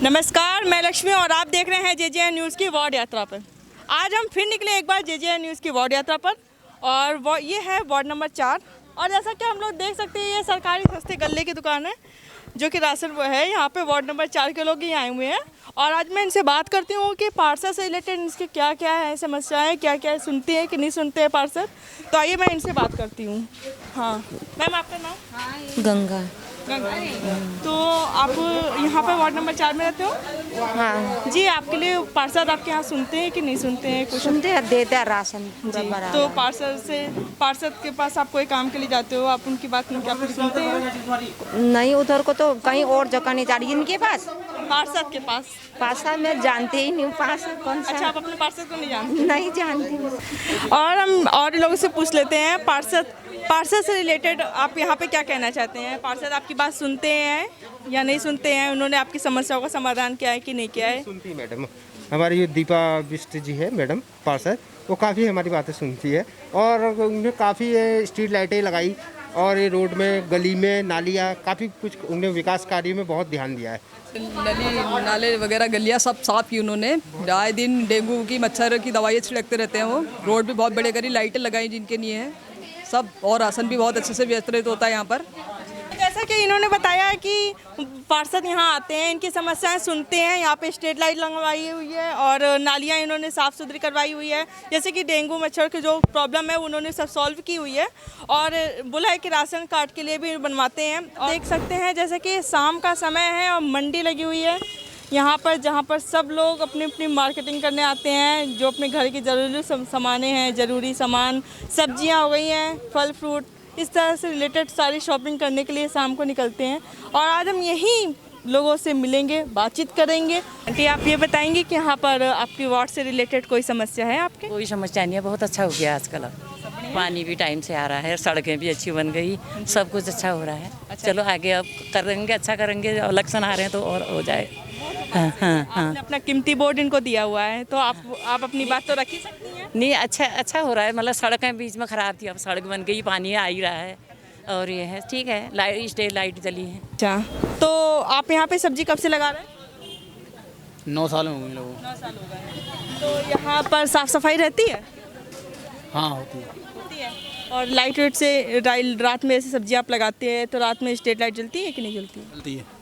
नमस्कार, मैं लक्ष्मी और आप देख रहे हैं जेजेएन न्यूज़ की वार्ड यात्रा पर। आज हम फिर निकले एक बार जेजेएन न्यूज़ की वार्ड यात्रा पर और वो ये है वार्ड नंबर 4। और जैसा कि हम लोग देख सकते हैं ये सरकारी सस्ते गल्ले की दुकान है जो कि राशन वो है। यहाँ पे वार्ड नंबर 4 के लोग ही आए हुए हैं और आज मैं इनसे बात करती हूँ कि पार्सल से रिलेटेड इनकी क्या क्या है समस्याएँ, क्या क्या सुनते हैं कि नहीं सुनते हैं पार्सल। तो आइए मैं इनसे बात करती हूँ। हाँ मैम, आपका नाम? गंगा। तो आप यहाँ पे वार्ड नंबर 4 में रहते हो? हाँ जी, आपके लिए पार्षद आपके यहाँ सुनते हैं कि नहीं सुनते हैं कुछ? सुनते हैं, देते हैं राशन पूरा जी, बराबर। तो पार्षद के पास आप कोई काम के लिए जाते हो, आप उनकी बात क्या फिर सुनते हैं? नहीं, उधर को तो कहीं और जगह नहीं जा रही इनके पास। पार्षद के पास? पार्षद मैं जानते ही नहीं, पार्षद कौन सा। अच्छा, आप अपने पार्षद को नहीं जानते? नहीं जानती। और हम और लोगों से पूछ लेते हैं पार्षद से रिलेटेड आप यहाँ पे क्या कहना चाहते हैं? पार्षद आपकी बात सुनते हैं या नहीं सुनते हैं? उन्होंने आपकी समस्याओं का समाधान किया है कि नहीं किया है? सुनती है मैडम। हमारी ये दीपा बिष्ट जी है मैडम पार्षद, वो काफ़ी हमारी बातें सुनती है और उन्होंने काफ़ी स्ट्रीट लाइटें लगाई और ये रोड में गली में नालियाँ काफ़ी कुछ उन्होंने विकास कार्य में बहुत ध्यान दिया है। नली नाले वगैरह गलियाँ सब साफ़ की उन्होंने। आए दिन डेंगू की मच्छर की दवाइयाँ छिड़कते रहते हैं। वो रोड भी बहुत बड़े करी, लाइटें लगाई जिनके लिए हैं सब, और राशन भी बहुत अच्छे से वितरित होता है यहाँ पर। जैसा कि इन्होंने बताया कि पार्षद यहाँ आते हैं, इनकी समस्याएं सुनते हैं, यहाँ पे स्ट्रीट लाइट लगवाई हुई है और नालियाँ इन्होंने साफ़ सुथरी करवाई हुई है। जैसे कि डेंगू मच्छर की जो प्रॉब्लम है उन्होंने सब सॉल्व की हुई है और बोला है कि राशन कार्ड के लिए भी बनवाते हैं। और देख सकते हैं जैसे कि शाम का समय है और मंडी लगी हुई है यहाँ पर, जहाँ पर सब लोग अपनी अपनी मार्केटिंग करने आते हैं। जो अपने घर की ज़रूरी सामानें हैं, ज़रूरी सामान, सब्जियाँ हो गई हैं, फल फ्रूट, इस तरह से रिलेटेड सारी शॉपिंग करने के लिए शाम को निकलते हैं। और आज हम यहीं लोगों से मिलेंगे, बातचीत करेंगे। आंटी, आप ये बताएंगे कि यहाँ पर आपकी वार्ड से रिलेटेड कोई समस्या है आपके? कोई समस्या नहीं है, बहुत अच्छा हो गया आजकल। पानी भी टाइम से आ रहा है, सड़कें भी अच्छी बन गई, सब कुछ अच्छा हो रहा है। अच्छा। चलो आगे अब करेंगे, अच्छा करेंगे। इलेक्शन आ रहे हैं तो और हो जाए। हाँ हाँ हाँ। आपने अपना कीमती वोट इनको दिया हुआ है तो आप अपनी बात तो रख ही सकती हैं। नहीं, अच्छा हो रहा है। मतलब सड़कें बीच में खराब थी, अब सड़क बन गई, पानी आ ही रहा है और ये है ठीक है। लाइट स्ट्रीट लाइट जली है। अच्छा, तो आप यहाँ पे सब्जी कब से लगा रहे हैं? 9 साल हो गए लोगों। 9 साल हो गए। तो यहाँ पर साफ सफाई रहती है? हाँ होती है। और लाइट वेट से रात में ऐसे सब्जी आप लगाते हैं तो रात में स्ट्रीट लाइट जलती है कि नहीं जलती? चलती है।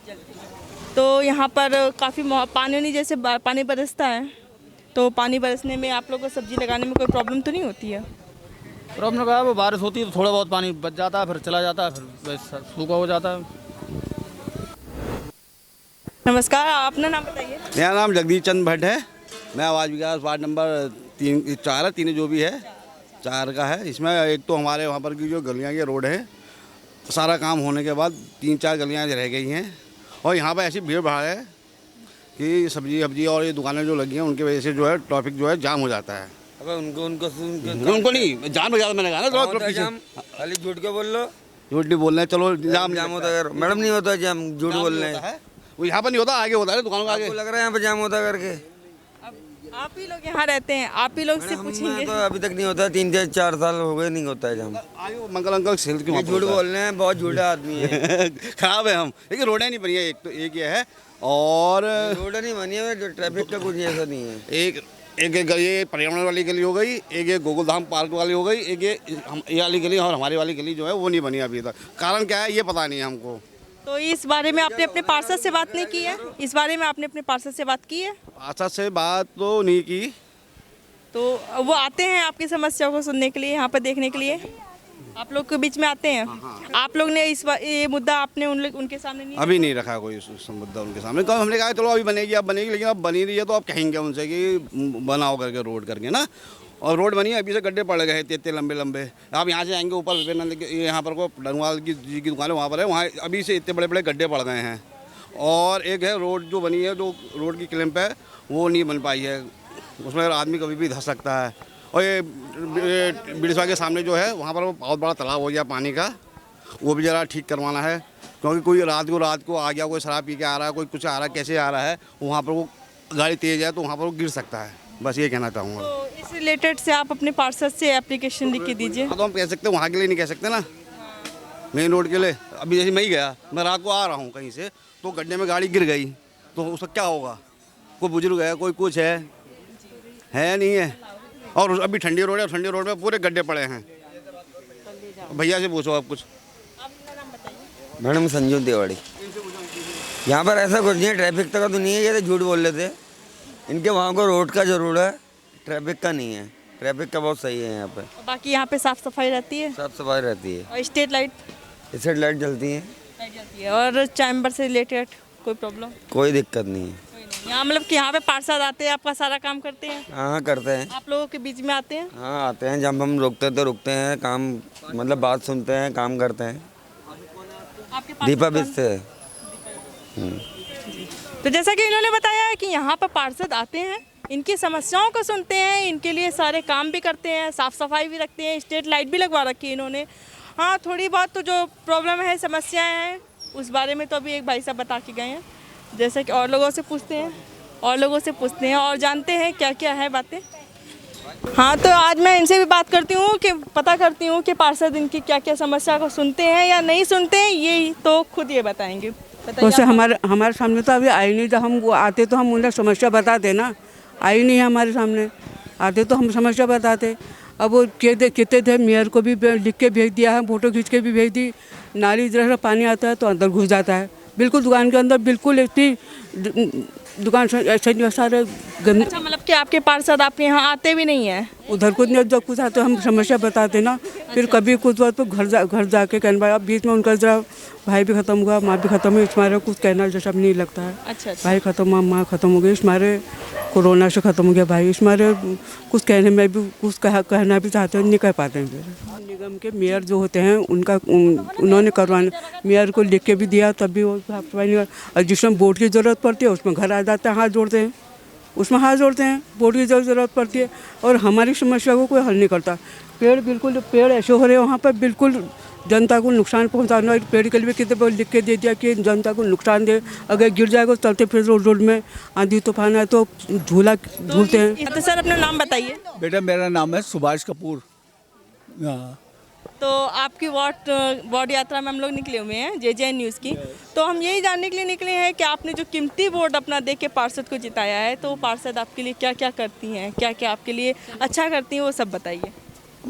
तो यहाँ पर काफ़ी पानी नहीं, जैसे पानी बरसता है तो पानी बरसने में आप लोग को सब्जी लगाने में कोई प्रॉब्लम तो नहीं होती है? प्रॉब्लम का वो बारिश होती है तो थोड़ा बहुत पानी बच जाता है, फिर चला जाता है, फिर वैसे सूखा हो जाता है। नमस्कार, अपना नाम बताइए। मेरा नाम जगदीश चंद भट्ट है। मैं आवास विकास वार्ड नंबर 4 है, 3 जो भी है 4 का है। इसमें एक तो हमारे वहाँ पर की जो गलियाँ की रोड है, सारा काम होने के बाद 3-4 गलियाँ रह गई हैं और यहाँ पर ऐसी भीड़ भाड़ है कि सब्जी और ये दुकानें जो लगी हैं उनकी वजह से जो है ट्रैफिक जो है जाम हो जाता है। अब उनको नहीं जाम हो जाता, मैंने कहा ना जाम। खाली झूठ के बोल लो, झूठ नहीं बोल रहे, चलो जाम होता है मैडम, नहीं होता जाम, झूठ बोल रहे हैं। वो यहाँ पर नहीं होता, आगे होता है दुकानों के आगे। लग रहा है यहाँ पर जाम होता करके। आप ही लोग यहाँ रहते हैं, आप ही लोग से पूछेंगे। तो अभी तक नहीं होता, 3-4 साल हो गए नहीं होता है जाम। मंगल अंकल सेल की झूठ बोल रहे हैं, बहुत झूठा आदमी है। खराब है हम, लेकिन रोडें नहीं बनी है, एक ये है और रोड नहीं बनी है, जो ट्रैफिक का कुछ ऐसा नहीं है। एक गली पर्यावरण वाली गली हो गई, एक ये गोकुलधाम पार्क वाली हो गई, एक ये वाली गली और हमारी वाली गली जो है वो नहीं बनी अभी तक। कारण क्या है ये पता नहीं है हमको। तो इस बारे में आपने अपने पार्षद से बात नहीं की है? इस बारे में आपने अपने पार्षद से बात की है? पार्षद से बात तो नहीं की। तो वो आते हैं आपकी समस्याओं को सुनने के लिए, यहाँ पर देखने के लिए आप लोग के बीच में आते हैं? आप लोग ने इस बार ये मुद्दा आपने उनके सामने नहीं अभी नहीं रखा कोई मुद्दा उनके सामने। कल हमने कहा चलो अभी बनेगी, अब बनेगी, लेकिन अब बनी रही है तो आप कहेंगे उनसे कि बनाओ करके रोड करके ना। और रोड बनी है, अभी से गड्ढे पड़ गए हैं इतने लंबे। आप यहाँ से आएंगे ऊपर विवेकानंद यहाँ पर को डंगवाल की जी की दुकान है, वहाँ पर है, वहाँ अभी से इतने बड़े गड्ढे पड़ गए हैं। और एक है रोड जो बनी है, जो रोड की क्लैंप है वो नहीं बन पाई है, उसमें आदमी कभी भी धंस सकता है। और ये बिड़सवा के सामने जो है वहाँ पर वो बहुत बड़ा तालाब हो गया पानी का, वो भी ज़रा ठीक करवाना है। क्योंकि कोई रात को आ गया, कोई शराब पी के आ रहा है, कोई कुछ आ रहा है, कैसे आ रहा है, वहाँ पर वो गाड़ी तेज़ है तो वहाँ पर वो गिर सकता है। बस ये कहना चाहूँगा। तो इस रिलेटेड से आप अपने पार्षद से एप्लीकेशन लिख के दीजिए। हाँ तो हम कह सकते हैं, वहाँ के लिए नहीं कह सकते ना, मेन रोड के लिए। अभी जैसे मैं ही गया, मैं रात को आ रहा हूँ कहीं से तो गड्ढे में गाड़ी गिर गई, तो उसका क्या होगा? कोई बुजुर्ग है, कोई कुछ है नहीं है। और अभी ठंडी रोड है, ठंडी रोड में पूरे गड्ढे पड़े हैं। भैया से पूछो आप कुछ। मैडम संजू देवाड़ी। यहाँ पर ऐसा कुछ नहीं है, ट्रैफिक का तो नहीं है, ये तो झूठ बोल रहे थे। इनके वहाँ को रोड का जरूर है, ट्रैफिक का नहीं है। ट्रैफिक का बहुत सही है यहाँ पे। बाकी यहाँ पे साफ सफाई रहती है साफ सफाई रहती है, और स्ट्रीट लाइट स्ट्रीट लाइट जलती है, और चैम्बर से रिलेटेड कोई प्रॉब्लम कोई दिक्कत नहीं है। यहाँ मतलब कि यहाँ पे पार्षद आते हैं, आपका सारा काम करते हैं, हाँ करते हैं। आप लोगों के बीच में आते हैं? हाँ आते हैं, जब हम रुकते तो रुकते हैं, काम मतलब बात सुनते हैं, काम करते हैं। आपके पास दीपा बिस्ते है। तो जैसा कि इन्होंने बताया है कि यहाँ पर पार्षद आते हैं, इनकी समस्याओं को सुनते हैं, इनके लिए सारे काम भी करते हैं, साफ़ सफाई भी रखते हैं, स्ट्रीट लाइट भी लगवा रखी है इन्होंने। हाँ थोड़ी बहुत तो जो प्रॉब्लम है, समस्याएं हैं, उस बारे में तो अभी एक भाई साहब बता के गए हैं। जैसे कि और लोगों से पूछते हैं और जानते हैं क्या क्या है बातें। हाँ तो आज मैं इनसे भी बात करती हूँ कि पता करती हूँ कि पार्षद इनकी क्या क्या समस्या को सुनते हैं या नहीं सुनते हैं, ये तो खुद ये बताएंगे। वैसे हमारे सामने तो अभी आई नहीं, जब हम वो आते तो हम उन्हें समस्या बताते ना, आई नहीं है हमारे सामने, आते तो हम समस्या बताते। अब वो कहते थे, मेयर को भी लिख के भेज दिया है, फोटो खींच के भी भेज दी। नाली इधर से पानी आता है तो अंदर घुस जाता है, बिल्कुल दुकान के अंदर, बिल्कुल इतनी दुकान ऐसे सारे गंदे। अच्छा मतलब कि आपके पार्षद आपके यहाँ आते भी नहीं है? उधर कुछ नहीं, जब कुछ आते हम समस्या बताते ना, फिर कभी कुछ बात तो घर जाके कहने भाई, अब बीच में उनका जरा भाई भी खत्म हुआ, माँ भी खत्म हुई, इस मारे कुछ कहना जैसा नहीं लगता है। अच्छा। भाई खत्म हुआ, माँ खत्म हो गई, इस मारे कोरोना से खत्म हो गया भाई, इस मारे कुछ कहने में भी कुछ कहना भी चाहते हैं, नहीं कह पाते हैं। फिर निगम के मेयर जो होते हैं उनका उन्होंने करवाने, मेयर को लिख के भी दिया, तब भी वो साफ सफाई नहीं। और जिसमें बोर्ड की ज़रूरत पड़ती है उसमें घर आ जाते हैं, हाथ जोड़ते हैं, उसमें हाथ जोड़ते हैं, बोर्ड की ज़रूरत पड़ती है और हमारी समस्या को कोई हल नहीं करता। पेड़ ऐसे हो रहे हैं वहाँ पर, बिल्कुल जनता को नुकसान पहुँचाना। पेड़ के लिए कितने पर लिख के दे दिया कि जनता को नुकसान दे, अगर गिर जाएगा चलते फिर रोड में आंधी तूफान है तो झूलते हैं। तो सर अपना नाम बताइए। बेटा मेरा नाम है सुभाष कपूर। हाँ। तो आपकी वार्ड यात्रा में हम लोग निकले हुए हैं JJ न्यूज़ की, तो हम यही जानने के लिए निकले हैं कि आपने जो कीमती वोट अपना दे के पार्षद को जिताया है, तो पार्षद आपके लिए क्या क्या करती हैं, क्या क्या आपके लिए अच्छा करती हैं, वो सब बताइए।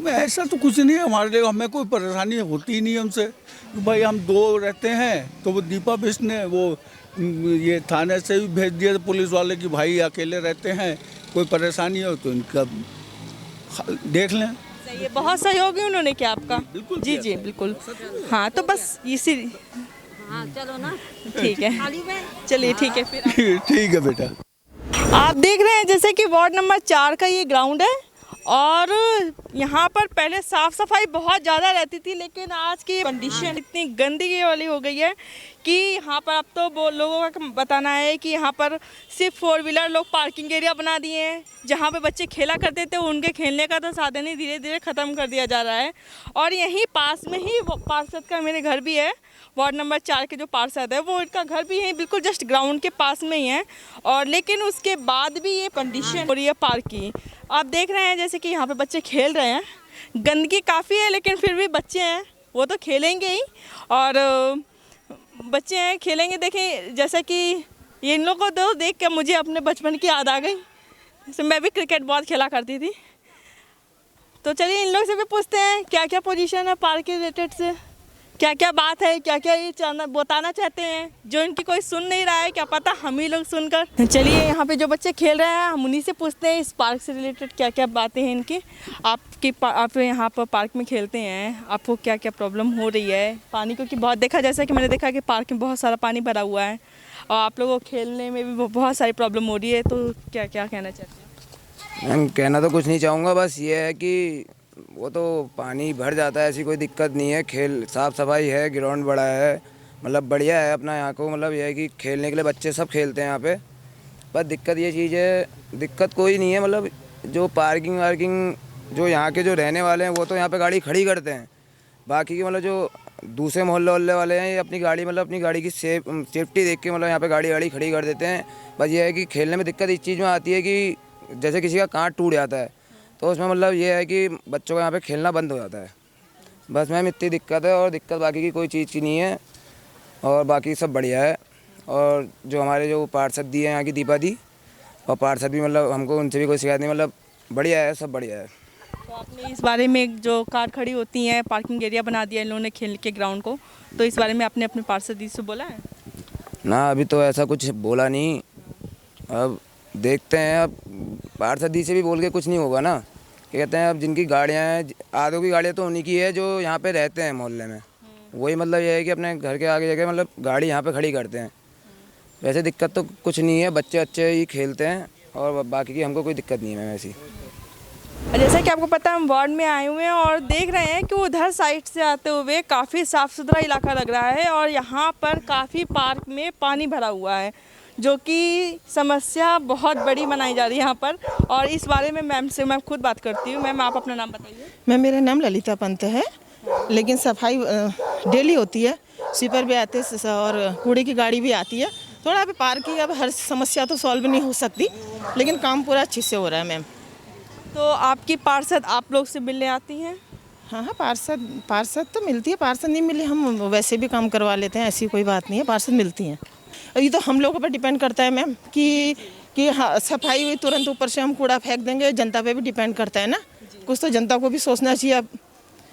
ऐसा तो कुछ नहीं है हमारे लिए, हमें कोई परेशानी होती ही नहीं हमसे। भाई हम दो रहते हैं, तो वो दीपा बिष्ट ने वो ये थाने से भी भेज दिया पुलिस वाले कि भाई अकेले रहते हैं, कोई परेशानी हो तो इनका देख लें। ये बहुत सहयोग है उन्होंने किया आपका। जी जी बिल्कुल। हाँ तो बस इसी, हाँ चलो ना, ठीक है, चलिए ठीक है फिर। ठीक है बेटा। आप देख रहे हैं जैसे कि वार्ड नंबर 4 का ये ग्राउंड है और यहाँ पर पहले साफ़ सफाई बहुत ज़्यादा रहती थी, लेकिन आज की कंडीशन इतनी गंदगी वाली हो गई है कि यहाँ पर अब तो लोगों का बताना है कि यहाँ पर सिर्फ 4 व्हीलर लोग पार्किंग एरिया बना दिए हैं। जहाँ पे बच्चे खेला करते थे उनके खेलने का तो साधन ही धीरे धीरे ख़त्म कर दिया जा रहा है। और यहीं पास में ही पार्षद का मेरे घर भी है, वार्ड नंबर 4 के जो पार्षद है वो इनका घर भी है बिल्कुल जस्ट ग्राउंड के पास में ही है, और लेकिन उसके बाद भी ये कंडीशन हो रही है पार्क की। आप देख रहे हैं जैसे कि यहाँ पे बच्चे खेल रहे हैं, गंदगी काफ़ी है लेकिन फिर भी बच्चे हैं वो तो खेलेंगे ही, और बच्चे हैं खेलेंगे। देखें जैसा कि इन लोगों को देख कर मुझे अपने बचपन की याद आ गई, जैसे मैं भी क्रिकेट बहुत खेला करती थी। तो चलिए इन लोग से भी पूछते हैं क्या क्या पोजीशन है पार्क के रिलेटेड से, क्या क्या बात है, क्या क्या ये बताना चाहते हैं, जो इनकी कोई सुन नहीं रहा है, क्या पता हम ही लोग सुनकर। चलिए यहाँ पे जो बच्चे खेल रहे हैं हम उन्हीं से पूछते हैं इस पार्क से रिलेटेड क्या क्या बातें हैं इनकी। आप यहाँ पर पार्क में खेलते हैं, आपको क्या क्या प्रॉब्लम हो रही है पानी को, कि बहुत देखा जैसा कि मैंने देखा कि पार्क में बहुत सारा पानी भरा हुआ है और आप लोगों को खेलने में भी बहुत सारी प्रॉब्लम हो रही है, तो क्या क्या कहना चाहते हैं? मैम कहना तो कुछ नहीं चाहूँगा, बस ये है कि वो तो पानी भर जाता है, ऐसी कोई दिक्कत नहीं है। खेल साफ़ सफाई है, ग्राउंड बड़ा है, मतलब बढ़िया है अपना यहाँ को। मतलब ये है कि खेलने के लिए बच्चे सब खेलते हैं यहाँ पे। बस दिक्कत ये चीज़ है, दिक्कत कोई नहीं है, मतलब जो पार्किंग वार्किंग जो यहाँ के जो रहने वाले हैं वो तो यहाँ पे गाड़ी खड़ी करते हैं। बाकी के मतलब जो दूसरे मोहल्ले वाले हैं ये अपनी गाड़ी मतलब अपनी गाड़ी की सेफ्टी देख के मतलब यहाँ पे गाड़ी खड़ी कर देते हैं। बस ये है कि खेलने में दिक्कत इस चीज़ में आती है कि जैसे किसी का कांट टूट जाता है तो उसमें मतलब ये है कि बच्चों का यहाँ पे खेलना बंद हो जाता है। बस मैम इतनी दिक्कत है, और दिक्कत बाकी की कोई चीज़ की नहीं है, और बाकी सब बढ़िया है। और जो हमारे जो पार्षद दी है यहाँ की दीपा दी, और पार्षद भी मतलब हमको उनसे भी कोई शिकायत नहीं, मतलब बढ़िया है, सब बढ़िया है। तो आपने इस बारे में जो कार खड़ी होती हैं, पार्किंग एरिया बना दिया इन लोगों ने खेल के ग्राउंड को, तो इस बारे में आपने अपने पार्षद दी से बोला है? ना अभी तो ऐसा कुछ बोला नहीं, अब देखते हैं। अब पार्षद दी से भी बोल के कुछ नहीं होगा ना। क्या कहते हैं, अब जिनकी गाड़ियाँ हैं, आधों की गाड़ियाँ तो उन्हीं की है जो यहाँ पे रहते हैं मोहल्ले में, वही मतलब ये है कि अपने घर के आगे जगह मतलब गाड़ी यहाँ पे खड़ी करते हैं। वैसे दिक्कत तो कुछ नहीं है, बच्चे अच्छे ही खेलते हैं और बाकी की हमको कोई दिक्कत नहीं है वैसी। जैसा कि आपको पता है हम वार्ड में आए हुए हैं और देख रहे हैं कि उधर साइड से आते हुए काफ़ी साफ़ सुथरा इलाका लग रहा है और यहाँ पर काफ़ी पार्क में पानी भरा हुआ है, जो कि समस्या बहुत बड़ी बनाई जा रही है यहाँ पर। और इस बारे में मैम से मैं खुद बात करती हूँ। मैम, आप अपना नाम बताइए। मैम, मेरा नाम ललिता पंत है, लेकिन सफाई डेली होती है, स्वीपर भी आते हैं और कूड़े की गाड़ी भी आती है। थोड़ा अभी पार्क की अब हर समस्या तो सॉल्व नहीं हो सकती, लेकिन काम पूरा अच्छे से हो रहा है। मैम, तो आपकी पार्षद आप लोग से मिलने आती हैं? हाँ, पार्षद तो मिलती है। पार्षद नहीं मिले हम वैसे भी काम करवा लेते हैं, ऐसी कोई बात नहीं है, पार्षद मिलती हैं। ये तो हम लोगों पर डिपेंड करता है मैम कि हाँ, सफाई हुई तुरंत ऊपर से हम कूड़ा फेंक देंगे, जनता पे भी डिपेंड करता है ना। कुछ तो जनता को भी सोचना चाहिए अब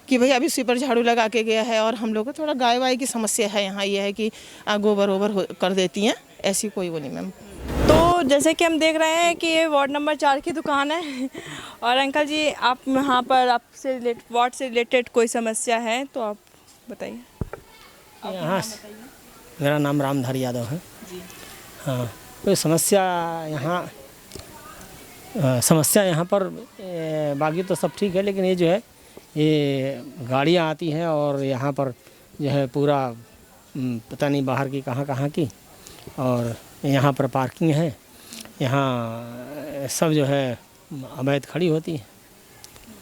कि भाई अभी स्वीपर झाड़ू लगा के गया है और हम लोग को थोड़ा गाय वाय की समस्या है यहाँ, ये है कि गोबर ओबर कर देती हैं, ऐसी कोई वो नहीं मैम। तो जैसे कि हम देख रहे हैं कि ये वार्ड नंबर 4 की दुकान है और अंकल जी, आप यहाँ पर आपसे वार्ड से रिलेटेड कोई समस्या है तो आप बताइए। यहाँ मेरा नाम रामधारी यादव है जी। हाँ, कोई समस्या यहाँ पर बाकी तो सब ठीक है, लेकिन ये जो है ये गाड़ियाँ आती हैं और यहाँ पर जो है पूरा पता नहीं बाहर की कहाँ की, और यहाँ पर पार्किंग है, यहाँ सब जो है अवैध खड़ी होती है,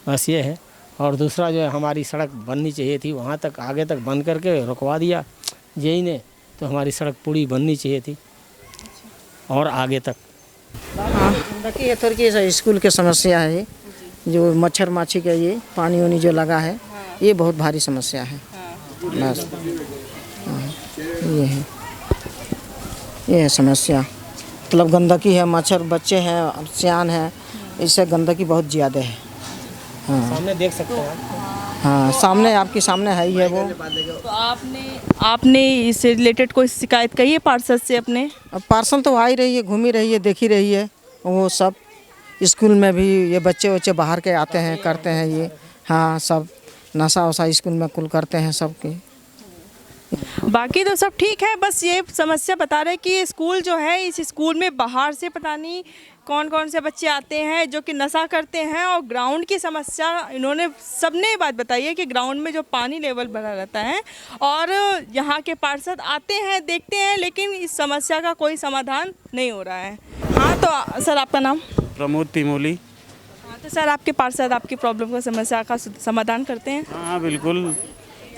बस ये है। और दूसरा जो है हमारी सड़क बननी चाहिए थी, वहाँ तक आगे तक बंद करके रुकवा दिया जेई ने, तो हमारी सड़क पूरी बननी चाहिए थी और आगे तक। हाँ, देखिए थोड़ी की स्कूल की समस्या है, जो मच्छर माछी का ये पानी वानी जो लगा है, ये बहुत भारी समस्या है। बस ये है समस्या, मतलब गंदगी है, मच्छर बच्चे हैं, सियान है, इससे गंदगी बहुत ज़्यादा है। हाँ, सामने देख सकते हैं। हाँ, सामने आपके सामने है ही है वो। तो आपने इससे रिलेटेड कोई शिकायत कही है पार्षद से अपने? अब पार्षद तो आ ही रही है, घूम ही रही है, देख ही रही है। वो सब स्कूल में भी ये बच्चे बाहर के आते हैं, करते हैं ये। हाँ, सब नशा वशा स्कूल में कुल करते हैं सबके। बाकी तो सब ठीक है, बस ये समस्या बता रहे कि स्कूल जो है, इस स्कूल में बाहर से पता नहीं कौन से बच्चे आते हैं जो कि नशा करते हैं। और ग्राउंड की समस्या इन्होंने सबने बात बताई है कि ग्राउंड में जो पानी लेवल बढ़ा रहता है और यहाँ के पार्षद आते हैं, देखते हैं, लेकिन इस समस्या का कोई समाधान नहीं हो रहा है। हाँ, तो सर आपका नाम? प्रमोद तिमोली। हाँ, तो सर आपके पार्षद आपकी प्रॉब्लम का समस्या का समाधान करते हैं? हाँ बिल्कुल,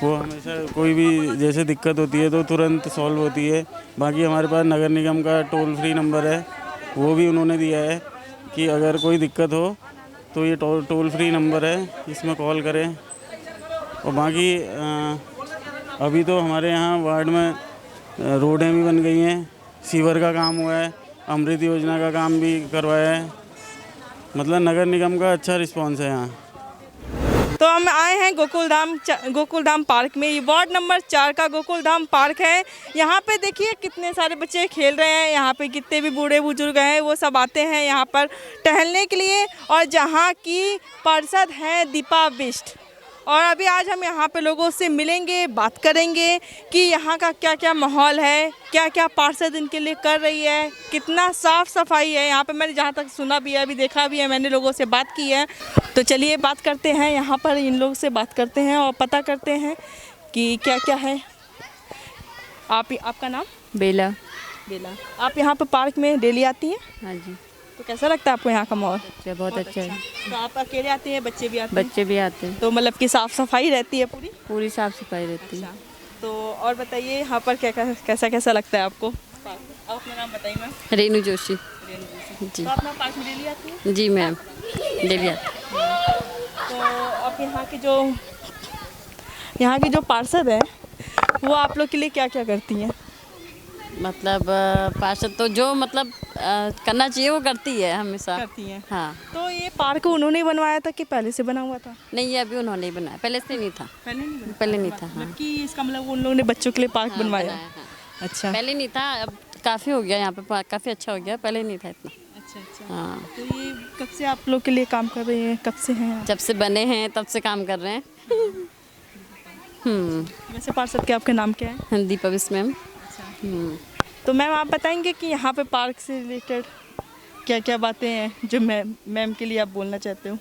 वो हमेशा कोई भी जैसे दिक्कत होती है तो तुरंत सॉल्व होती है। बाकी हमारे पास नगर निगम का टोल फ्री नंबर है, वो भी उन्होंने दिया है कि अगर कोई दिक्कत हो तो ये टोल फ्री नंबर है, इसमें कॉल करें। और बाकी अभी तो हमारे यहाँ वार्ड में रोडें भी बन गई हैं, सीवर का काम हुआ है, अमृत योजना का काम भी करवाया है, मतलब नगर निगम का अच्छा रिस्पॉन्स है यहाँ। तो हम आए हैं गोकुलधाम पार्क में। ये वार्ड नंबर 4 का गोकुलधाम पार्क है। यहाँ पे देखिए कितने सारे बच्चे खेल रहे हैं, यहाँ पे कितने भी बूढ़े बुजुर्ग हैं वो सब आते हैं यहाँ पर टहलने के लिए। और जहाँ की पार्षद हैं दीपा बिष्ट, और अभी आज हम यहाँ पे लोगों से मिलेंगे, बात करेंगे कि यहाँ का क्या क्या माहौल है, क्या क्या पार्षद इनके लिए कर रही है, कितना साफ़ सफाई है यहाँ पे। मैंने जहाँ तक सुना भी है, अभी देखा भी है, मैंने लोगों से बात की है। तो चलिए बात करते हैं, यहाँ पर इन लोगों से बात करते हैं और पता करते हैं कि क्या क्या है। आपका नाम? बेला। आप यहाँ पर पार्क में डेली आती हैं? हाँ जी। तो कैसा लगता है आपको यहाँ का माहौल? बहुत अच्छा है। तो आप अकेले आते हैं, बच्चे भी आते हैं? बच्चे भी आते हैं। तो मतलब कि साफ़ सफाई रहती है पूरी? पूरी साफ़ सफाई रहती है। तो और बताइए यहाँ पर कैसा लगता है आपको? आप अपना नाम बताइए मैम। रेनू जोशी। जी। तो आप ना पार्क में डेली आती हैं? जी मैम, डेली आती हैं। तो आप यहाँ की जो पार्षद है वो आप लोग के लिए क्या क्या करती हैं? मतलब पार्षद तो जो मतलब करना चाहिए वो करती है हमेशा। करती हैं। हाँ। तो ये पार्क उन्होंने बनवाया था कि पहले से बना हुआ था? नहीं, ये अभी उन्होंने ही बनाया, पहले से नहीं था। पहले नहीं था। हाँ। कि इसका मतलब उन लोगों ने बच्चों के लिए पार्क बनवाया। बनाया, हाँ। अच्छा। पहले नहीं था, अब काफ़ी हो गया यहाँ पे पार्क, काफ़ी अच्छा हो गया, पहले नहीं था इतना। अच्छा। हाँ। तो ये कब से आप लोग के लिए काम कर रहे हैं, कब से हैं? जब से बने हैं तब से काम कर रहे हैं। वैसे पार्षद के आपका नाम क्या है? दीपा बिस्म मैम। तो मैम आप बताएंगे कि यहाँ पे पार्क से रिलेटेड क्या क्या बातें हैं जो मैम के लिए आप बोलना चाहते हो?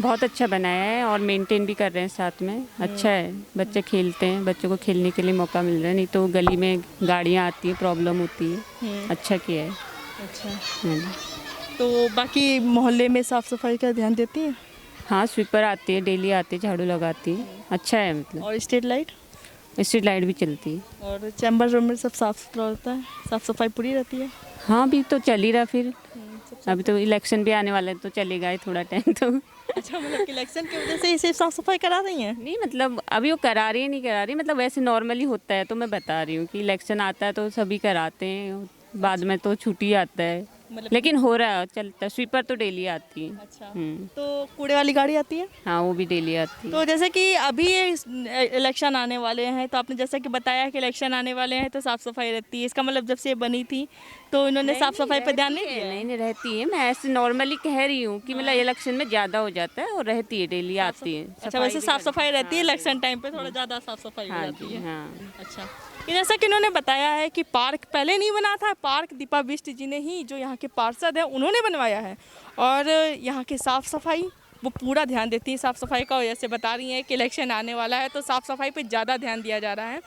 बहुत अच्छा बनाया है और मेंटेन भी कर रहे हैं साथ में, अच्छा है। बच्चे खेलते हैं, बच्चों को खेलने के लिए मौका मिल रहा है, नहीं तो गली में गाड़ियाँ आती हैं, प्रॉब्लम होती है। अच्छा किया है। अच्छा। तो बाकी मोहल्ले में साफ़ सफाई का ध्यान देती हैं? हाँ, स्वीपर आती है, डेली आती है, झाड़ू लगाती है, अच्छा है मतलब। और स्ट्रीट लाइट भी चलती है। और चैम्बर में सब साफ़ सुथरा होता है, साफ़ सफाई पूरी रहती है? हाँ, अभी तो चल ही रहा, फिर अभी तो इलेक्शन भी आने वाला है तो चलेगा ही थोड़ा टाइम तो। अच्छा, मतलब कि इलेक्शन की वजह से इसे साफ़ सफाई करा रही हैं? नहीं, मतलब अभी वो करा रही है, नहीं करा रही, मतलब वैसे नॉर्मली होता है, तो मैं बता रही हूँ कि इलेक्शन आता है तो सभी कराते हैं, बाद में तो छुट्टी आता है, लेकिन हो रहा है, चलता है। स्वीपर तो डेली आती है। अच्छा। तो कूड़े वाली गाड़ी आती है? हाँ, वो भी डेली आती है। तो जैसे कि अभी इलेक्शन आने वाले हैं, तो आपने जैसा कि बताया कि इलेक्शन आने वाले हैं तो साफ़ सफाई रहती है, इसका मतलब जब से ये बनी थी तो इन्होंने साफ़ सफाई पर ध्यान नहीं दिया? नहीं रहती है, मैं ऐसे नॉर्मली कह रही हूँ कि मतलब इलेक्शन में ज़्यादा हो जाता है और रहती है, डेली आती है। अच्छा, वैसे साफ़ सफाई रहती है, इलेक्शन टाइम पे थोड़ा ज़्यादा साफ़ सफाई हो जाती है। हाँ। अच्छा। कि जैसा कि इन्होंने बताया है कि पार्क पहले नहीं बना था, पार्क दीपा बिष्ट जी ने ही, जो यहाँ के पार्षद हैं, उन्होंने बनवाया है। और यहाँ की साफ़ सफाई वो पूरा ध्यान देती है साफ़ सफाई का। जैसे बता रही हैं कि इलेक्शन आने वाला है तो साफ़ सफाई पे ज़्यादा ध्यान दिया जा रहा है।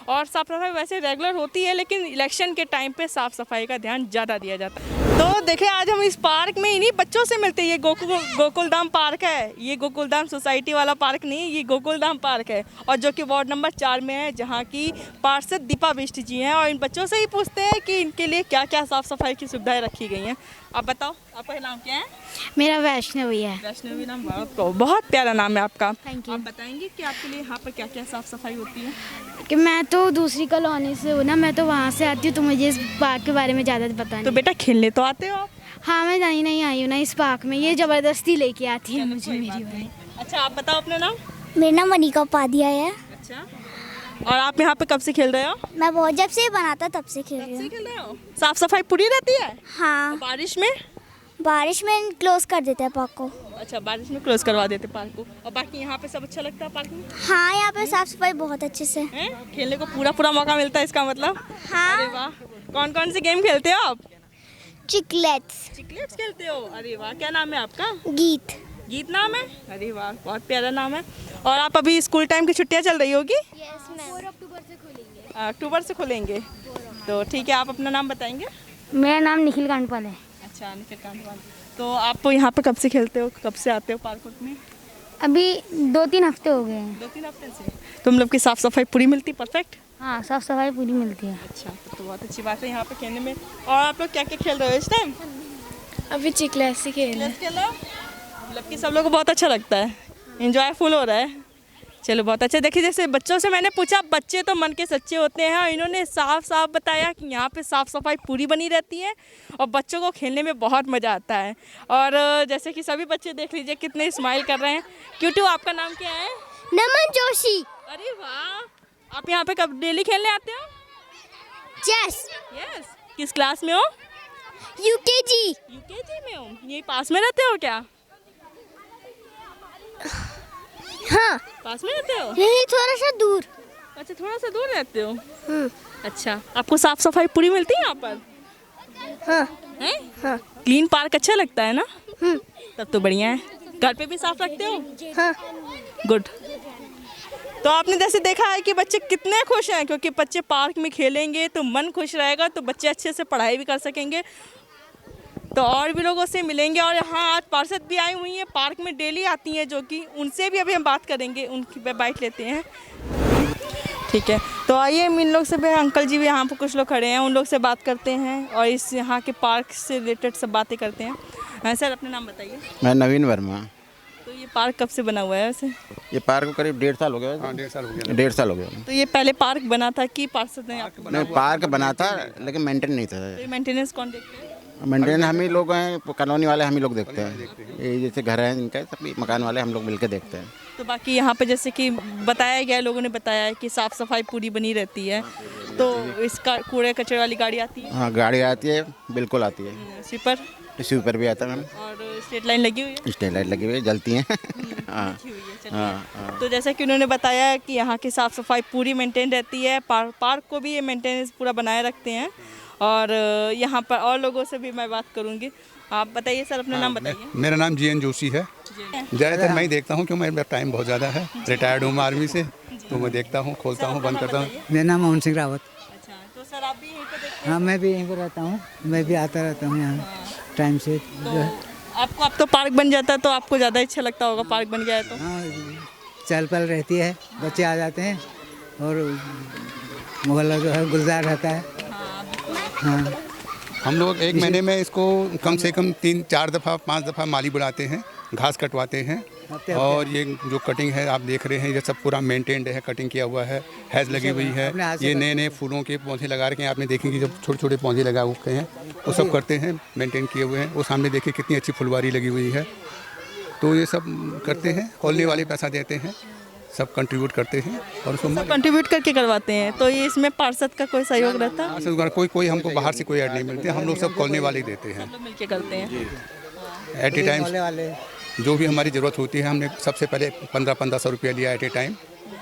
और साफ़ सफाई वैसे रेगुलर होती है, लेकिन इलेक्शन के टाइम पे साफ़ सफाई का ध्यान ज़्यादा दिया जाता है। तो देखिए, आज हम इस पार्क में इन्हीं बच्चों से मिलते हैं। ये गोकुलधाम पार्क है, ये गोकुलधाम सोसाइटी वाला पार्क नहीं, ये गोकुलधाम पार्क है, और जो कि वार्ड नंबर 4 में है, जहाँ की पार्षद दीपा बिष्ट जी हैं। और इन बच्चों से ही पूछते हैं कि इनके लिए क्या क्या साफ़ सफाई की सुविधाएँ रखी गई हैं। आप बताओ, आपका नाम क्या है? मेरा वैष्णवी है। वैष्णवी नाम, बहुत प्यारा नाम है आपका। Thank you. आप बताएंगे कि आपके लिए यहाँ पर क्या क्या साफ़ सफाई होती है? कि मैं तो दूसरी कॉलोनी से हूँ ना, मैं तो वहाँ से आती हूँ, तो मुझे इस पार्क के बारे में ज़्यादा पता नहीं। तो बेटा खेलने तो आते हो आप? हाँ, मैं नहीं आई हूँ ना इस पार्क में, ये ज़बरदस्ती लेके आती है मुझे मेरी वाली। अच्छा, आप बताओ अपना नाम? मेरा नाम मनिका उपाध्याय है। अच्छा, और आप यहाँ पे कब से खेल रहे हो? मैं बहुत जब से बना था तब से खेल रही हूँ। साफ सफाई पूरी रहती है? हाँ। बारिश में क्लोज कर देते हैं पार्क को। अच्छा, बारिश में क्लोज करवा देते पार्क को। और बाकी यहाँ पे सब अच्छा लगता है पार्क में? हाँ, यहाँ पे साफ सफाई बहुत अच्छे से है। खेलने को पूरा मौका मिलता है, इसका मतलब? हाँ। अरे वाह, कौन कौन से गेम खेलते हो आप? चिकलेट्स खेलते हो? अरे वाह, क्या नाम है आपका? गीत नाम है? अरे वाह, बहुत प्यारा नाम है। और आप अभी स्कूल टाइम की छुट्टियाँ चल रही होगी? Yes ma'am. 4 अक्टूबर से खुलेंगे। अक्टूबर से खुलेंगे, तो ठीक है। आप अपना नाम बताएंगे? मेरा नाम निखिल कांडपाल है। अच्छा, निखिल कांडपाल। तो आप यहाँ पे कब से खेलते हो, कब से आते हो पार्क में? अभी 2-3 हफ्ते हो गए हैं। 2-3 हफ्ते से? तो मतलब की साफ़ सफाई पूरी मिलती है? परफेक्ट। हाँ, साफ सफाई पूरी मिलती है। अच्छा, तो बहुत अच्छी बात है यहाँ पे खेलने में। और आप लोग क्या क्या खेल रहे हो इस टाइम? अभी चिकलेट्स ही खेल रहे हैं। मतलब कि सब लोगों को बहुत अच्छा लगता है, एंजॉयफुल हो रहा है। चलो, बहुत अच्छा। देखिए, जैसे बच्चों से मैंने पूछा, बच्चे तो मन के सच्चे होते हैं, और इन्होंने साफ बताया कि यहाँ पे साफ़ सफाई पूरी बनी रहती है और बच्चों को खेलने में बहुत मज़ा आता है। और जैसे कि सभी बच्चे देख लीजिए कितने स्माइल कर रहे हैं। क्यूटू, आपका नाम क्या है? नमन जोशी। अरे वाह, आप यहाँ पे कब डेली खेलने आते हो? यस। किस क्लास में हो? यूकेजी में हो? यही पास में रहते हो क्या? हाँ, पास में रहते हो? यही थोड़ा सा दूर। अच्छा, थोड़ा सा दूर रहते हो। अच्छा, आपको साफ सफाई पूरी मिलती है यहाँ पर? हाँ। क्लीन पार्क अच्छा लगता है ना? तब तो बढ़िया है। घर पे भी साफ रखते हो? हाँ। गुड। तो आपने जैसे देखा है कि बच्चे कितने खुश हैं, क्योंकि बच्चे पार्क में खेलेंगे तो मन खुश रहेगा, तो बच्चे अच्छे से पढ़ाई भी कर सकेंगे, तो और भी लोगों से मिलेंगे। और यहाँ आज पार्षद भी आई हुई हैं, पार्क में डेली आती हैं, जो कि उनसे भी अभी हम बात करेंगे, उनकी बाइट लेते हैं। ठीक है, तो आइए इन लोग से भी, अंकल जी भी यहाँ पर कुछ लोग खड़े हैं, उन लोग से बात करते हैं और इस यहाँ के पार्क से रिलेटेड सब बातें करते हैं। हाँ सर, अपना नाम बताइए। मैं नवीन वर्मा। तो ये ये पार्क कब से बना हुआ है वैसे? ये पार्क को करीब 1.5 साल हो गया। हाँ, 1.5 साल हो गया। 1.5 साल हो गया। तो ये पहले पार्क बना था कि पार्षद ने आपको नहीं, पार्क बना था लेकिन मेंटेन नहीं था। तो मेंटेनेंस कौन देखते हैं? मेंटेन हम ही लोग हैं, कॉलोनी वाले हम ही लोग देखते हैं। ये जैसे घर हैं इनका, सभी मकान वाले हम लोग मिलकर देखते हैं। तो बाकी यहाँ पे जैसे कि बताया गया, लोगों ने बताया है कि साफ़ सफाई पूरी बनी रहती है, तो इसका कूड़े कचरे वाली गाड़ी आती है? हाँ, गाड़ी आती है, बिल्कुल आती है। स्वीपर? स्वीपर भी आता है मैम। और स्ट्रीट लाइन लगी हुई है? स्ट्रीट लाइट लगी हुई है, जलती हैं। हाँ हाँ। तो जैसा कि उन्होंने बताया कि यहाँ की साफ़ सफाई पूरी मेंटेन रहती है, पार्क को भी ये मेंटेनेंस पूरा बनाए रखते हैं। और यहाँ पर और लोगों से भी मैं बात करूँगी। आप बताइए सर, अपना नाम बताइए। मेरा नाम GN जोशी है। ज़्यादातर मैं ही देखता हूँ क्योंकि मेरा टाइम बहुत ज़्यादा है, रिटायर्ड हूँ आर्मी से, तो मैं देखता हूँ, खोलता हूँ, बंद करता हूँ। मेरा नाम मोहन सिंह रावत। अच्छा, तो सर आप भी यहीं पर देखते हैं? हाँ, मैं भी यहीं पर रहता हूँ, मैं भी आता रहता हूँ यहाँ टाइम से। आपको अब तो पार्क बन जाता है तो आपको ज़्यादा अच्छा लगता होगा, पार्क बन गया है तो? हाँ, चहल पहल रहती है, बच्चे आ जाते हैं और मोहल्ला जो है गुलजार रहता है। हाँ, हम लोग एक महीने में इसको कम से कम 3-4 दफ़ा 5 दफ़ा माली बढ़ाते हैं, घास कटवाते हैं। और ये जो कटिंग है आप देख रहे हैं, ये सब पूरा मेंटेन्ड है, कटिंग किया हुआ है, हैज लगी हुई है। ये नए नए फूलों के पौधे लगा रखे हैं, आपने देखेंगे जब छोटे छोटे पौधे लगा हुए हैं, वो सब करते हैं, मेंटेन किए हुए हैं। वो सामने देखिए कितनी अच्छी फुलवारी लगी हुई है। तो ये सब करते हैं, कॉलोनी वाले पैसा देते हैं, सब कंट्रीब्यूट करते हैं और उसको कंट्रीब्यूट करके करवाते हैं। तो ये इसमें पार्षद का कोई सहयोग रहता है? कोई हमको बाहर से कोई ऐड नहीं मिलते, हम लोग सब कॉलोनी वाले ही देते हैं, मिलके करते हैं। एट ए टाइम जो भी हमारी ज़रूरत होती है, हमने सबसे पहले 1500 रुपया लिया एट ए टाइम,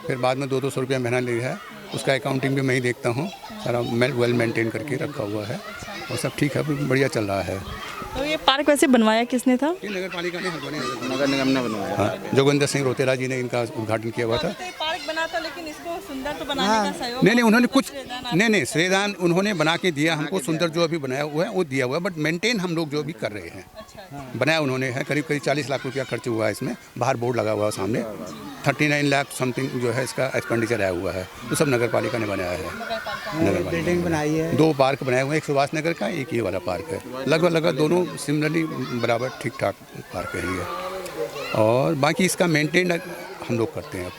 फिर बाद में 200 रुपया महीना लिया है। उसका अकाउंटिंग भी मैं ही देखता हूँ, सारा वेल मेंटेन करके रखा हुआ है और सब ठीक है, बढ़िया चल रहा है। तो ये पार्क वैसे बनवाया किसने था? ये नगर पालिका ने, नगर निगम ने बनवाया। हाँ, जोगिंदर सिंह रोतेला जी ने इनका उद्घाटन किया हुआ था। तो पार्क बना था, लेकिन इसको सुंदर तो बनाने का सहयोग नहीं, उन्होंने कुछ नहीं श्रेयदान उन्होंने बना के दिया हमको, सुंदर जो अभी बनाया हुआ है वो दिया हुआ है, बट मेंटेन हम लोग जो भी कर रहे हैं। बनाया उन्होंने है, करीब 40 लाख रुपया खर्च हुआ है इसमें, बाहर बोर्ड लगा हुआ है सामने, 39 लाख समथिंग जो है इसका एक्सपेंडिचर आया हुआ है, तो सब नगर पालिका ने बनाया है। नगर बिल्डिंग बनाई है, 2 पार्क बनाए हुए हैं, एक सुभाष नगर का, एक ये वाला पार्क है। लगभग दोनों सिमिलरली बराबर ठीक ठाक पार्क है ये, और बाकी इसका मेंटेन हम लोग करते हैं अब।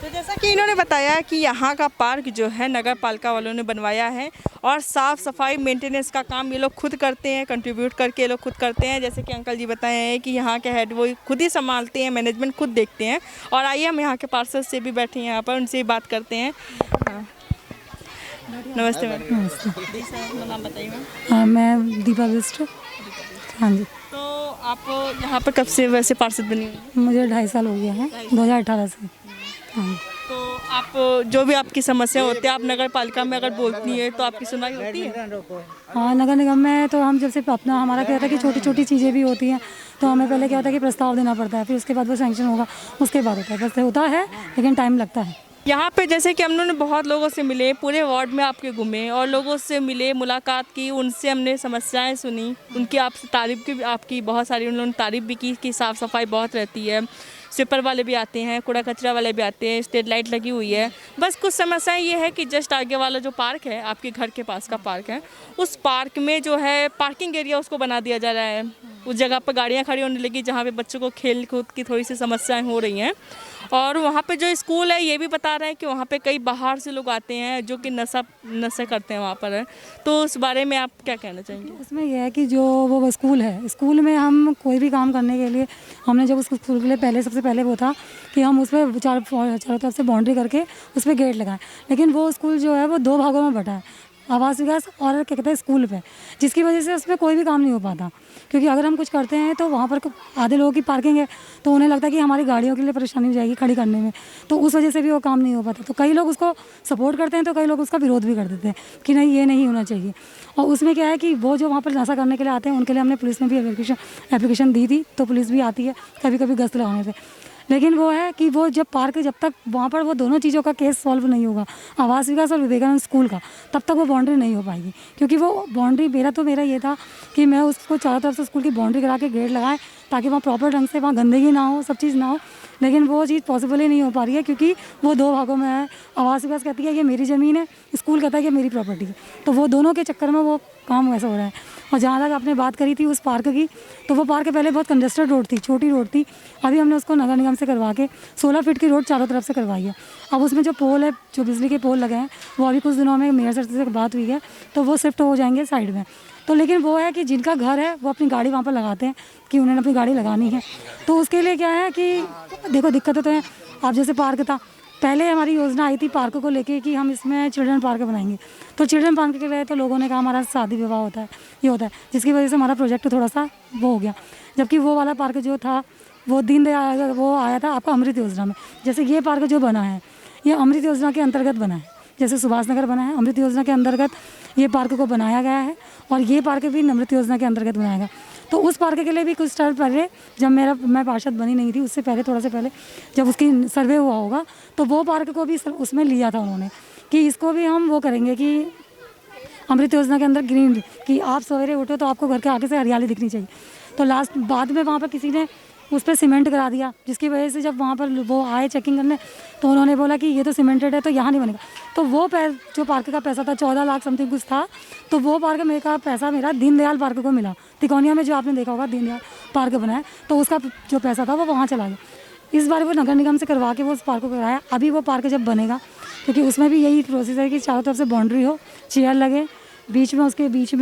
तो जैसा कि इन्होंने बताया कि यहाँ का पार्क जो है नगर पालिका वालों ने बनवाया है, और साफ़ सफाई मेंटेनेंस का काम ये लोग खुद करते हैं, कंट्रीब्यूट करके ये लोग खुद करते हैं। जैसे कि अंकल जी बताए हैं कि यहाँ के हेड वो खुद ही संभालते हैं, मैनेजमेंट खुद देखते हैं। और आइए हम यहाँ के पार्षद से भी बैठे हैं यहाँ पर, उनसे बात करते हैं। हाँ, नमस्ते मैडम। अपना नाम बताइए मैम। मैं दीपा बिस्ट। हाँ जी। तो आप यहाँ पर कब से वैसे पार्षद बनी हुई? मुझे 2.5 साल हो गया है, 2018 से। हाँ। तो आप जो भी आपकी समस्या होती है, आप नगर पालिका में अगर बोलती है तो आपकी सुनवाई होती है? हाँ, नगर निगम में तो हम जब से अपना हमारा क्या होता है कि छोटी छोटी चीज़ें भी होती हैं, तो हमें पहले क्या होता है कि प्रस्ताव देना पड़ता है, फिर उसके बाद वो सैंक्शन होगा, उसके बाद होता है। बस होता है लेकिन टाइम लगता है। यहाँ पे जैसे कि हम लोगों ने बहुत लोगों से मिले, पूरे वार्ड में आपके घूमे और लोगों से मिले, मुलाकात की, उनसे हमने समस्याएं सुनी, उनकी आपसे तारीफ की, आपकी बहुत सारी उन्होंने तारीफ भी की कि साफ़ सफाई बहुत रहती है, स्वीपर वाले भी आते हैं, कूड़ा कचरा वाले भी आते हैं, स्ट्रीट लाइट लगी हुई है। बस कुछ समस्याएं ये है कि जस्ट आगे वाला जो पार्क है, आपके घर के पास का पार्क है, उस पार्क में जो है पार्किंग एरिया उसको बना दिया जा रहा है। उस जगह पर गाड़ियाँ खड़ी होने लगी जहाँ पे बच्चों को खेल कूद की थोड़ी सी समस्याएं हो रही हैं। और वहाँ पे जो स्कूल है ये भी बता रहे हैं कि वहाँ पे कई बाहर से लोग आते हैं जो कि नशा करते हैं वहाँ पर है। तो उस बारे में आप क्या कहना चाहेंगे? उसमें यह है कि जो वो स्कूल है, स्कूल में हम कोई भी काम करने के लिए हमने जब उस स्कूल के लिए सबसे पहले वो था कि हम उस पर चारों तरफ से बाउंड्री करके उस पर गेट लगाएं, लेकिन वो स्कूल जो है वो 2 भागों में बटा है, आवास विकास और क्या कहते हैं स्कूल पे, जिसकी वजह से उस पर कोई भी काम नहीं हो पाता। क्योंकि अगर हम कुछ करते हैं तो वहाँ पर आधे लोगों की पार्किंग है, तो उन्हें लगता है कि हमारी गाड़ियों के लिए परेशानी हो जाएगी खड़ी करने में, तो उस वजह से भी वो काम नहीं हो पाता। तो कई लोग उसको सपोर्ट करते हैं तो कई लोग उसका विरोध भी कर देते हैं कि नहीं ये नहीं होना चाहिए। और उसमें क्या है कि वो जो वहाँ पर नशा करने के लिए आते हैं उनके लिए हमने पुलिस में भी एप्लीकेशन दी थी, तो पुलिस भी आती है कभी कभी गश्त लगाने पर। लेकिन वो है कि वो जब जब तक वहाँ पर वो दोनों चीज़ों का केस सॉल्व नहीं होगा, आवास विकास और विवेकानंद स्कूल का, तब तक वो बाउंड्री नहीं हो पाएगी। क्योंकि वो बाउंड्री मेरा ये था कि मैं उसको चारों तरफ से स्कूल की बाउंड्री करा के गेट लगाएं ताकि वहाँ प्रॉपर ढंग से वहाँ गंदगी ना हो, सब चीज़ ना हो, लेकिन वो चीज़ पॉसिबल ही नहीं हो पा रही है क्योंकि वो 2 भागों में है। आवास विकास कहती है ये मेरी ज़मीन है, स्कूल कहता है कि मेरी प्रॉपर्टी है, तो वो दोनों के चक्कर में वो काम वैसा हो रहा है। और जहाँ तक आपने बात करी थी उस पार्क की, तो वो पार्क पहले बहुत कंजेस्टेड रोड थी, छोटी रोड थी। अभी हमने उसको नगर निगम से करवा के 16 फीट की रोड चारों तरफ से करवाई है। अब उसमें जो पोल है, जो बिजली के पोल लगे हैं, वो अभी कुछ दिनों में मेयर सर से बात हुई है तो वो शिफ्ट हो जाएंगे साइड में। तो लेकिन वो है कि जिनका घर है वो अपनी गाड़ी वहाँ पर लगाते हैं कि उन्होंने अपनी गाड़ी लगानी है, तो उसके लिए क्या है कि देखो दिक्कतें तो हैं। अब जैसे पार्क था, पहले हमारी योजना आई थी पार्क को लेके कि हम इसमें चिल्ड्रन पार्क बनाएंगे, तो चिल्ड्रन पार्क के लिए तो लोगों ने कहा हमारा शादी विवाह होता है, ये होता है, जिसकी वजह से हमारा प्रोजेक्ट थोड़ा सा वो हो गया। जबकि वो वाला पार्क जो था वो दीनदयाल वो आया था आपका अमृत योजना में। जैसे ये पार्क जो बना है ये अमृत योजना के अंतर्गत बना है, जैसे सुभाष नगर बना है अमृत योजना के अंतर्गत ये पार्क को बनाया गया है, और ये पार्क भी अमृत योजना के अंतर्गत बनाया गया। तो उस पार्क के लिए भी कुछ टाइम पहले, जब मैं पार्षद बनी नहीं थी उससे पहले, थोड़ा से पहले जब उसकी सर्वे हुआ होगा, तो वो पार्क को भी उसमें लिया था उन्होंने कि इसको भी हम वो करेंगे कि अमृत योजना के अंदर ग्रीन, कि आप सवेरे उठो तो आपको घर के आगे से हरियाली दिखनी चाहिए। तो लास्ट बाद में वहाँ पर किसी ने उस पर सीमेंट करा दिया, जिसकी वजह से जब वहाँ पर वो आए चेकिंग करने तो उन्होंने बोला कि ये तो सीमेंटेड है तो यहाँ नहीं बनेगा। तो वो जो पार्क का पैसा था 14 लाख समथिंग कुछ था, तो वो पार्क मेरा पैसा मेरा दीनदयाल पार्क को मिला। तिकोनिया में जो आपने देखा होगा दीनदयाल पार्क बनाया, तो उसका जो पैसा था वो वहाँ चला गया। इस बार वो नगर निगम से करवा के वो उस पार्क को कराया। अभी वो पार्क जब बनेगा, क्योंकि उसमें भी यही प्रोसेस है कि चारों तरफ से बाउंड्री हो, चेयर लगे, बीच में उसके बीच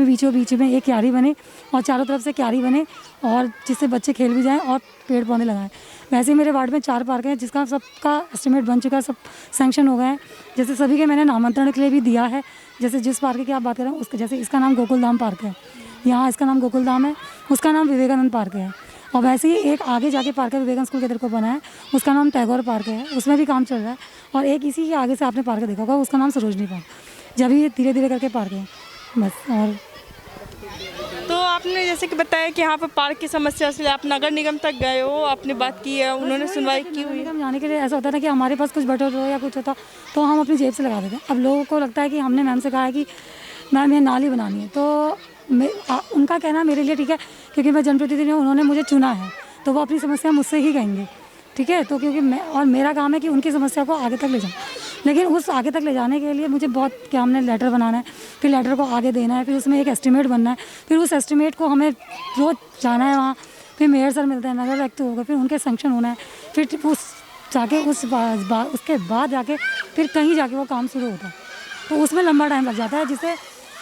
में एक क्यारी बने और चारों तरफ से क्यारी बने, और जिससे बच्चे खेल भी जाएं और पेड़ पौधे लगाएं। वैसे ही मेरे वार्ड में 4 पार्क हैं जिसका सबका एस्टिमेट बन चुका है, सब सैंक्शन हो गए हैं। जैसे सभी के मैंने नामांतरण के लिए भी दिया है। जैसे जिस पार्क की आप बात कर रहे हैं उसका, जैसे इसका नाम गोकुलधाम पार्क है, यहाँ इसका नाम गोकुलधाम है, उसका नाम विवेकानंद पार्क है। और वैसे ही एक आगे जाके पार्क है विवेकानंद स्कूल के इधर को बना है, उसका नाम टैगोर पार्क है, उसमें भी काम चल रहा है। और एक इसी के आगे से आपने पार्क देखा होगा, उसका नाम सरोजनी पार्क। जब ये धीरे धीरे करके पार्क है बस। और तो आपने जैसे कि बताया कि यहाँ पर पार्क की समस्या से आप नगर निगम तक गए हो, आपने बात की है, उन्होंने सुनवाई की हुई है। जाने के लिए ऐसा होता है ना कि हमारे पास कुछ बटन हो या कुछ होता तो हम अपनी जेब से लगा देते हैं। अब लोगों को लगता है कि हमने मैम से कहा है कि मैम ये नाली बनानी है, तो उनका कहना मेरे लिए ठीक है, क्योंकि मैं जनप्रतिनिधि हूँ, उन्होंने मुझे चुना है, तो वो अपनी समस्या मुझसे ही कहेंगे, ठीक है। तो क्योंकि मेरा काम है कि उनकी समस्या को आगे तक ले जाऊँ, लेकिन उस आगे तक ले जाने के लिए मुझे बहुत क्या, हमने लेटर बनाना है, फिर लेटर को आगे देना है, फिर उसमें एक एस्टिमेट बनना है, फिर उस एस्टिमेट को हमें रोज जाना है वहाँ, फिर मेयर सर मिलते हैं, नगर आयुक्त होगा, फिर उनके सैंक्शन होना है, फिर उसके बाद जाके फिर कहीं जाके वो काम शुरू होता है। तो उसमें लंबा टाइम लग जाता है, जिससे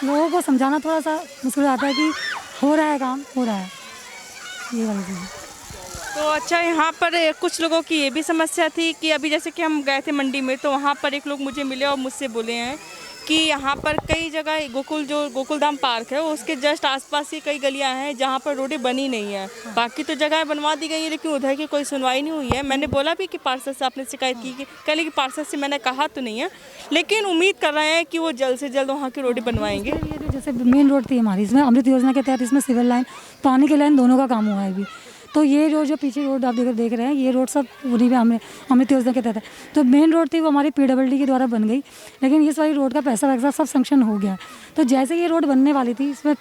लोगों को समझाना थोड़ा सा मुश्किल आता है कि हो रहा है काम, हो रहा है, ये वाली चीज़। तो अच्छा, यहाँ पर कुछ लोगों की ये भी समस्या थी कि अभी जैसे कि हम गए थे मंडी में, तो वहाँ पर एक लोग मुझे मिले और मुझसे बोले हैं कि यहाँ पर कई जगह गोकुलधाम पार्क है उसके जस्ट आसपास ही कई गलियाँ हैं जहाँ पर रोडें बनी नहीं है। बाकी तो जगह बनवा दी गई है, लेकिन उधर की कोई सुनवाई नहीं हुई है। मैंने बोला भी कि पार्षद से आपने शिकायत की, कि कह ली कि पार्षद से मैंने कहा तो नहीं है, लेकिन उम्मीद कर रहे हैं कि वो जल्द से जल्द वहाँ की रोडें बनवाएंगे। ये जो जैसे मेन रोड थी हमारी, इसमें अमृत योजना के तहत इसमें सिविल लाइन, पानी की लाइन, दोनों का काम हुआ है अभी। तो ये रोड जो पीछे रोड आप देख रहे हैं, ये रोड सब उन्हीं में हमने अमृत योजना के तहत है। तो मेन रोड थी वो हमारी PWD के द्वारा बन गई, लेकिन इस वाली रोड का पैसा वैसा सब सैंक्शन हो गया। तो जैसे ये रोड बनने वाली थी, इसमें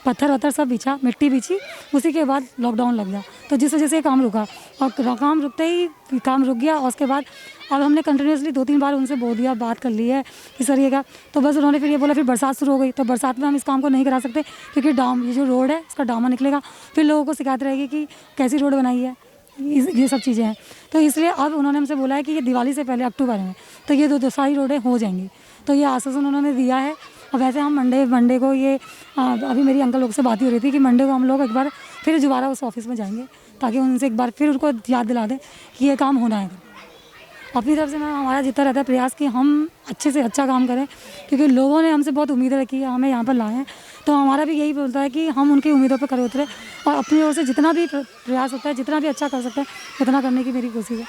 पत्थर वत्थर सब बिछा, मिट्टी बिछी, उसी के बाद लॉकडाउन लग गया, तो जिस वजह से काम रुका, और काम रुकते ही काम रुक गया। और उसके बाद अब हमने कंटिन्यूसली 2-3 बार उनसे बोल दिया, बात कर ली है कि सर ये क्या, तो बस उन्होंने फिर ये बोला, फिर बरसात शुरू हो गई, तो बरसात में हम इस काम को नहीं करा सकते, क्योंकि ये जो रोड है इसका डामा निकलेगा, फिर लोगों को शिकायत रहेगी कि कैसी रोड बनाई है, ये सब चीज़ें हैं। तो इसलिए अब उन्होंने हमसे बोला है कि ये दिवाली से पहले अक्टूबर में तो ये दो सारी रोडें हो जाएंगी, तो ये आश्वासन उन्होंने दिया है। और वैसे हम मंडे को ये अभी मेरी अंकल लोग से बात ही हो रही थी कि मंडे को हम लोग एक बार फिर दोबारा उस ऑफिस में जाएंगे, ताकि उनसे एक बार फिर उनको याद दिला दें कि ये काम होना है। अपनी तरफ से हमारा जितना रहता है प्रयास कि हम अच्छे से अच्छा काम करें, क्योंकि लोगों ने हमसे बहुत उम्मीद रखी है, हमें यहाँ पर लाए हैं, तो हमारा भी यही बोलता है कि हम उनकी उम्मीदों पर खरे उतरे और अपनी ओर से जितना भी प्रयास होता है, जितना भी अच्छा कर सकते हैं उतना करने की मेरी कोशिश है।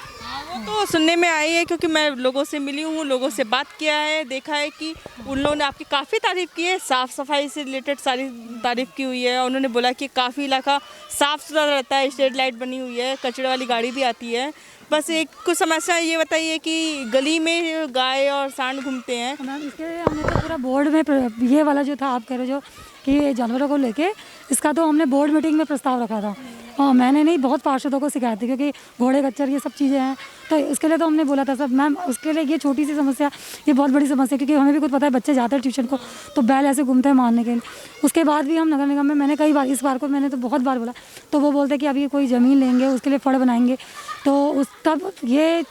वो तो सुनने में आई है, क्योंकि मैं लोगों से मिली हूँ, लोगों से बात किया है, देखा है कि उन लोगों ने आपकी काफ़ी तारीफ़ की है, साफ़ सफाई से रिलेटेड सारी तारीफ़ की हुई है। उन्होंने बोला कि काफ़ी इलाका साफ़ सुथरा रहता है, स्ट्रीट लाइट बनी हुई है, कचरे वाली गाड़ी भी आती है। बस एक कुछ समस्या ये बताइए कि गली में गाय और सांड घूमते हैं। मैम इसके लिए हमने तो पूरा बोर्ड में ये वाला जो था आप कह रहे जो कि जानवरों को लेके, इसका तो हमने बोर्ड मीटिंग में प्रस्ताव रखा था हाँ मैंने नहीं, बहुत पार्षदों को शिकायत थी, क्योंकि घोड़े गच्चर ये सब चीज़ें हैं, तो इसके लिए तो हमने बोला था सब मैम, उसके लिए ये छोटी सी समस्या, ये बहुत बड़ी समस्या, क्योंकि हमें भी कुछ पता है, बच्चे जाते हैं ट्यूशन को तो बैल ऐसे घूमते हैं मारने के लिए। उसके बाद भी हम नगर निगम में, मैंने कई बार, इस बार को मैंने तो बहुत बार बोला, तो वो बोलते कि अभी कोई ज़मीन लेंगे, उसके लिए फड़ बनाएंगे, तो उस तब ये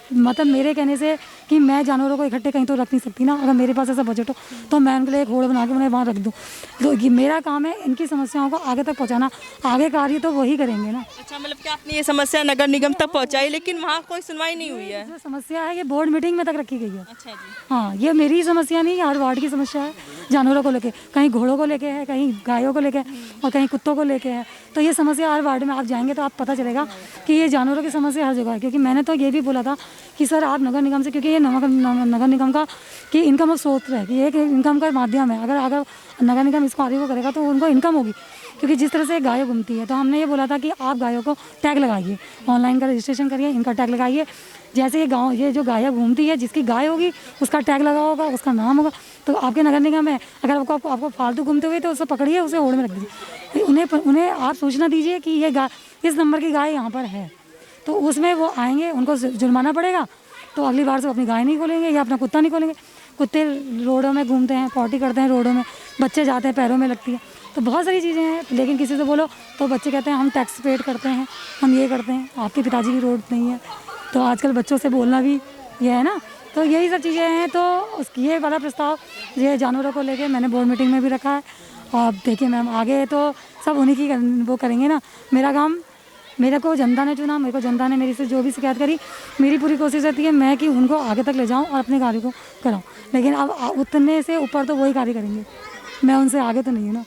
मतलब मेरे कहने से कि मैं जानवरों को इकट्ठे कहीं तो रख नहीं सकती ना, अगर मेरे पास ऐसा बजट हो तो मैं उनके लिए एक होड़ बना के उन्हें वहाँ रख दूँ। तो ये मेरा काम है इनकी समस्याओं को आगे तक पहुँचाना, आगे कार्य तो वही करेंगे ना। अच्छा, मतलब कि आपने ये समस्या नगर निगम तक पहुंचाई, लेकिन वहाँ कोई सुनवाई नहीं हुई है। जो समस्या है ये बोर्ड मीटिंग में तक रखी गई है। अच्छा जी। हाँ, ये मेरी समस्या नहीं, हर वार्ड की समस्या है जानवरों को लेके, कहीं घोड़ों को लेके है, कहीं गायों को लेके और कहीं कुत्तों को लेके है। तो ये समस्या हर वार्ड में आप जाएंगे तो आप पता चलेगा कि ये जानवरों की समस्या हर जगह है। क्योंकि मैंने तो ये भी बोला था कि सर आप नगर निगम से, क्योंकि ये नगर निगम का कि इनकम ऑफ सोर्स है, कि एक इनकम का माध्यम है, अगर नगर निगम इसको आगे को करेगा तो उनको इनकम होगी। क्योंकि जिस तरह से गायें घूमती है, तो हमने ये बोला था कि आप गायों को टैग लगाइए, ऑनलाइन का रजिस्ट्रेशन करिए, इनका टैग लगाइए। जैसे ये जो गायें घूमती है, जिसकी गाय होगी उसका टैग लगा होगा, उसका नाम होगा, तो आपके नगर निगम है, अगर आपको फालतू घूमते हुए तो उसे पकड़िए, उसे होड़ में रख दीजिए। उन्हें आप सूचना दीजिए कि ये गाय, इस नंबर की गाय यहाँ पर है, तो उसमें वो आएंगे, उनको जुर्माना पड़ेगा, तो अगली बार से अपनी गाय नहीं खोलेंगे या अपना कुत्ता नहीं खोलेंगे। कुत्ते रोडों में घूमते हैं, पॉटी करते हैं रोडों में, बच्चे जाते हैं पैरों में लगती है, तो बहुत सारी चीज़ें हैं। लेकिन किसी से बोलो तो बच्चे कहते हैं हम टैक्स पेड करते हैं, हम ये करते हैं, आपके पिताजी की रोड नहीं है। तो आजकल बच्चों से बोलना भी ये है ना, तो यही सब चीज़ें हैं। तो ये वाला प्रस्ताव ये जानवरों को लेके मैंने बोर्ड मीटिंग में भी रखा है। और देखिए मैम, आगे तो सब उन्हीं की वो करेंगे ना। मेरा काम, मेरे को जनता ने चुना, मेरे को जनता ने मेरी से जो भी शिकायत करी, मेरी पूरी कोशिश रहती है मैं कि उनको आगे तक ले जाऊं और अपने कार्य को कराऊं। लेकिन अब उतने से ऊपर तो वही कार्य करेंगे, मैं उनसे आगे तो नहीं हूँ ना।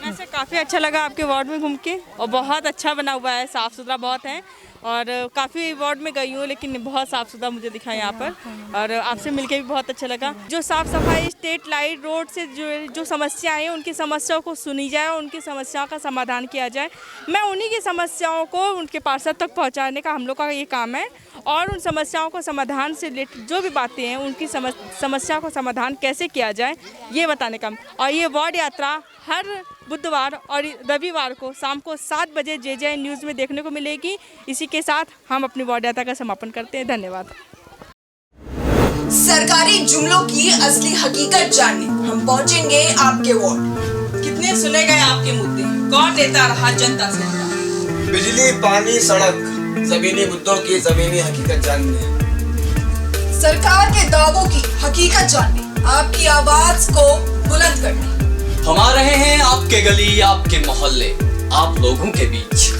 वैसे काफ़ी अच्छा लगा आपके वार्ड में घूम के, और बहुत अच्छा बना हुआ है, साफ़ सुथरा बहुत है। और काफ़ी वार्ड में गई हूँ लेकिन बहुत साफ़ सुथरा मुझे दिखा यहाँ पर, और आपसे मिलके भी बहुत अच्छा लगा। जो साफ़ सफाई, स्ट्रीट लाइट, रोड से जो समस्याएं हैं, उनकी समस्याओं को सुनी जाए और उनकी समस्याओं का समाधान किया जाए। मैं उन्हीं की समस्याओं को उनके पार्षद तक पहुँचाने का हम लोग का ये काम है, और उन समस्याओं को समाधान से रिलेटेड जो भी बातें हैं, उनकी समस्या को समाधान कैसे किया जाए ये बताने का। और ये वार्ड यात्रा हर बुधवार और रविवार को शाम को 7 बजे JJ न्यूज़ में देखने को मिलेगी। इसी के साथ हम अपनी वार्ड यात्रा का समापन करते हैं। धन्यवाद। सरकारी जुमलों की असली हकीकत जानने हम पहुंचेंगे आपके वार्ड। कितने सुने गए आपके मुद्दे, कौन देता रहा जनता से? बिजली, पानी, सड़क, जमीनी मुद्दों की जमीनी हकीकत जानने, सरकार के दावों की हकीकत जानने, आपकी आवाज को बुलंद करने। हम आ रहे हैं आपके गली, आपके मोहल्ले, आप लोगों के बीच।